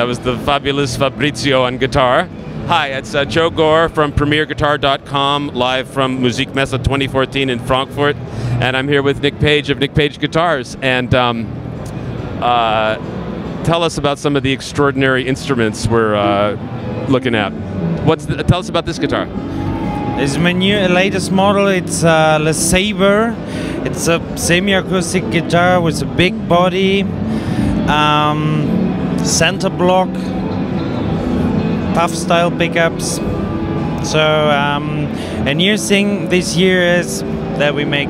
That was the fabulous Fabrizio on guitar. Hi, it's Joe Gore from PremierGuitar.com, live from Musikmesse 2014 in Frankfurt, and I'm here with Nick Page of Nick Page Guitars. And tell us about some of the extraordinary instruments we're looking at. Tell us about this guitar. This is my latest model. It's the Sabre. It's a semi-acoustic guitar with a big body, center block, puff style pickups. So a new thing this year is that we make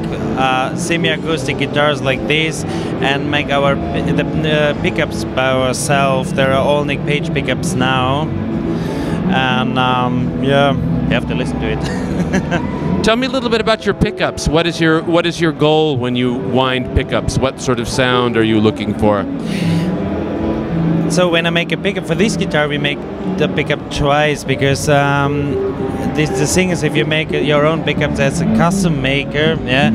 semi-acoustic guitars like this and make the pickups by ourselves. There are all Nick Page pickups now, and yeah, you have to listen to it. Tell me a little bit about your pickups. What is your goal when you wind pickups? What sort of sound are you looking for? So when I make a pickup for this guitar, we make the pickup twice, because the thing is, if you make your own pickups as a custom maker, yeah,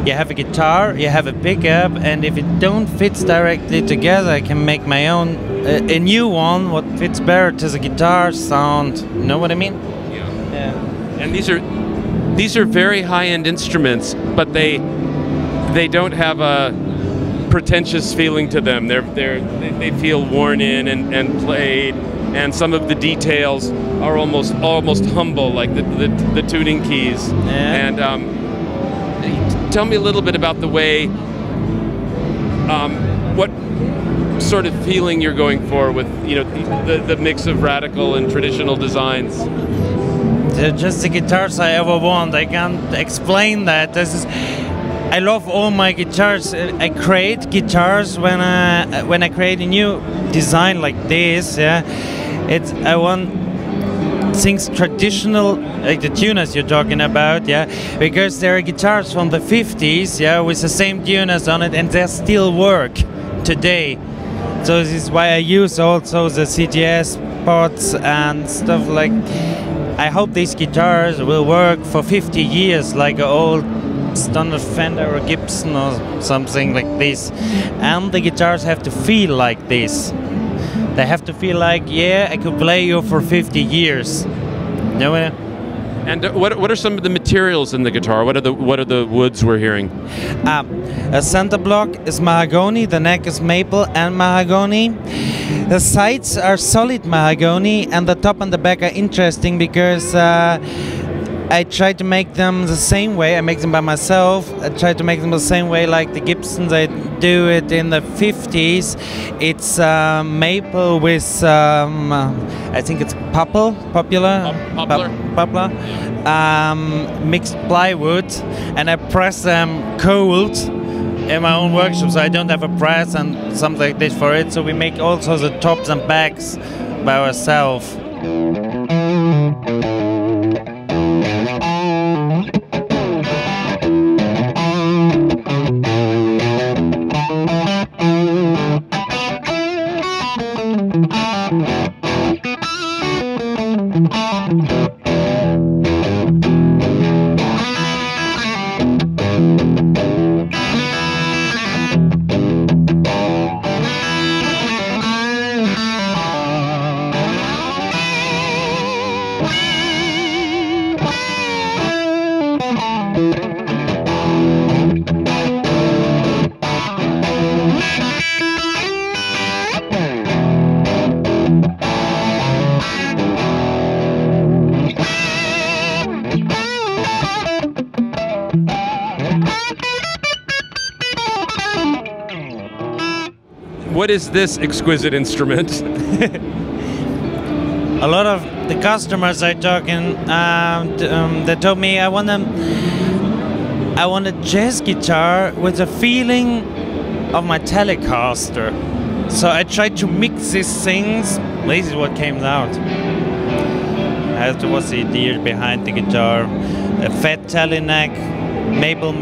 you have a guitar, you have a pickup, and if it don't fit directly together, I can make my own, a new one, what fits better to the guitar sound. You know what I mean? Yeah. And these are very high-end instruments, but they don't have a pretentious feeling to them. They feel worn in and played, and some of the details are almost humble, like the tuning keys. Yeah. And tell me a little bit about the way, what sort of feeling you're going for with the mix of radical and traditional designs. They're just the guitars I ever want. I can't explain that. I love all my guitars. I create guitars when I create a new design like this. Yeah, I want things traditional, like the tuners you're talking about. Yeah, because there are guitars from the 50s. Yeah, with the same tuners on it, and they still work today. So this is why I use also the CTS pots and stuff like. I hope these guitars will work for 50 years, like an old standard Fender or Gibson or something like this. And the guitars have to feel like this. They have to feel like, yeah, I could play you for 50 years. You know what? And what are some of the materials in the guitar? What are the woods we're hearing? A center block is mahogany, the neck is maple and mahogany. The sides are solid mahogany, and the top and the back are interesting because I try to make them the same way. I make them by myself. I try to make them the same way like the Gibsons. I do it in the 50s. It's maple with, I think it's poplar, mixed plywood, and I press them cold in my own workshop, so I don't have a press and something like this for it. So we make also the tops and backs by ourselves. What is this exquisite instrument? A lot of the customers are talking. They told me I want a jazz guitar with a feeling of my Telecaster. So I tried to mix these things. This is what came out. That was the idea behind the guitar. A fat tele neck, maple,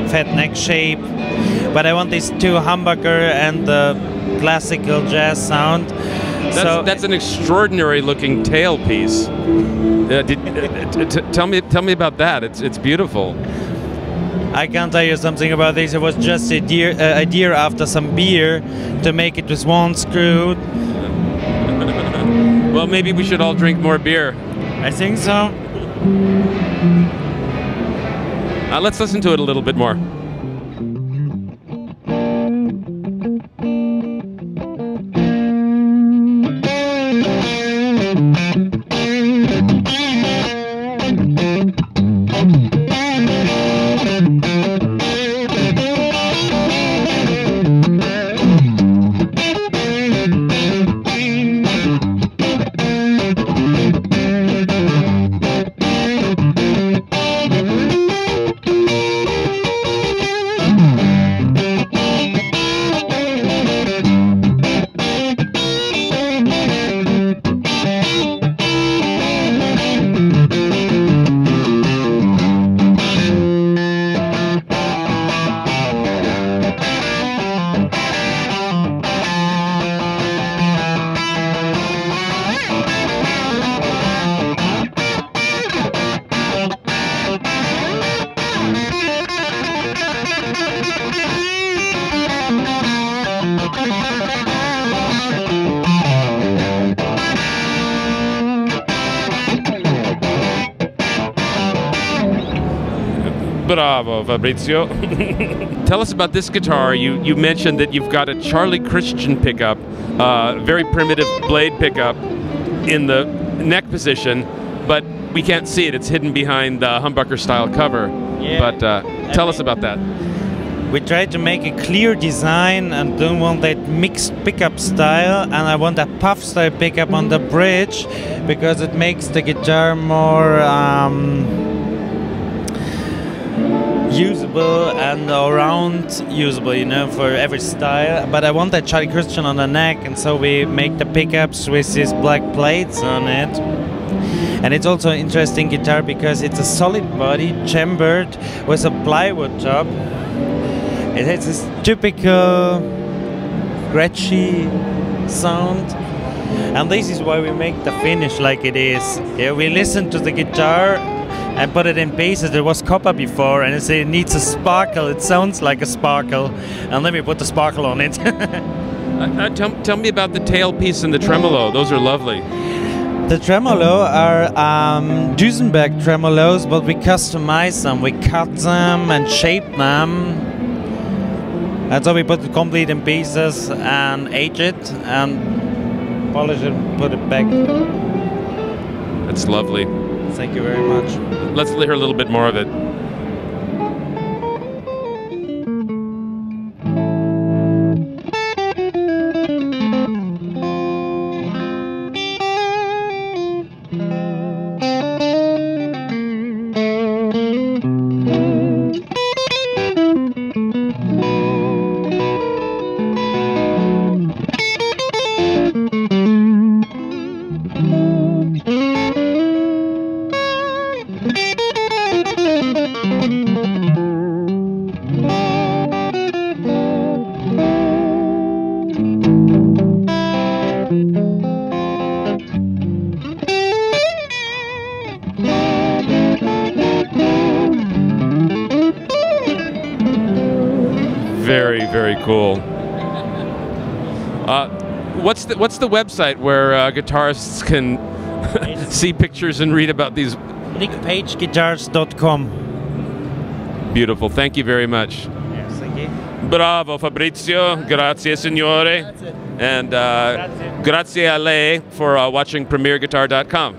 fat neck shape. But I want these two humbucker and the classical jazz sound. That's an extraordinary looking tailpiece. Tell me about that. It's beautiful. I can tell you something about this. It was just a idea after some beer to make it with one screw. Well, maybe we should all drink more beer. I think so. Let's listen to it a little bit more. Bravo, Fabrizio. Tell us about this guitar. You mentioned that you've got a Charlie Christian pickup, very primitive blade pickup in the neck position, but we can't see it. It's hidden behind the humbucker style cover. Yeah. But tell us about that. We tried to make a clear design and don't want that mixed pickup style, and I want a puff style pickup on the bridge because it makes the guitar more usable and around usable, you know, for every style. But I want that Charlie Christian on the neck, and so we make the pickups with these black plates on it. And it's also an interesting guitar because it's a solid body chambered with a plywood top. It has this typical scratchy sound, and this is why we make the finish like it is. Yeah, we listen to the guitar and put it in pieces. There was copper before, and it needs a sparkle. It sounds like a sparkle, and then we put the sparkle on it. Tell me about the tailpiece and the tremolo. Those are lovely. The tremolo are Duesenberg tremolos, but we customize them. We cut them and shape them. And so we put it complete in pieces and age it and polish it and put it back. That's lovely. Thank you very much. Let's hear a little bit more of it. Very, very cool. What's the website where guitarists can see pictures and read about these? NickPageGuitars.com. Beautiful. Thank you very much. Yes, thank you. Bravo, Fabrizio. Grazie, signore. And grazie a lei for watching PremierGuitar.com.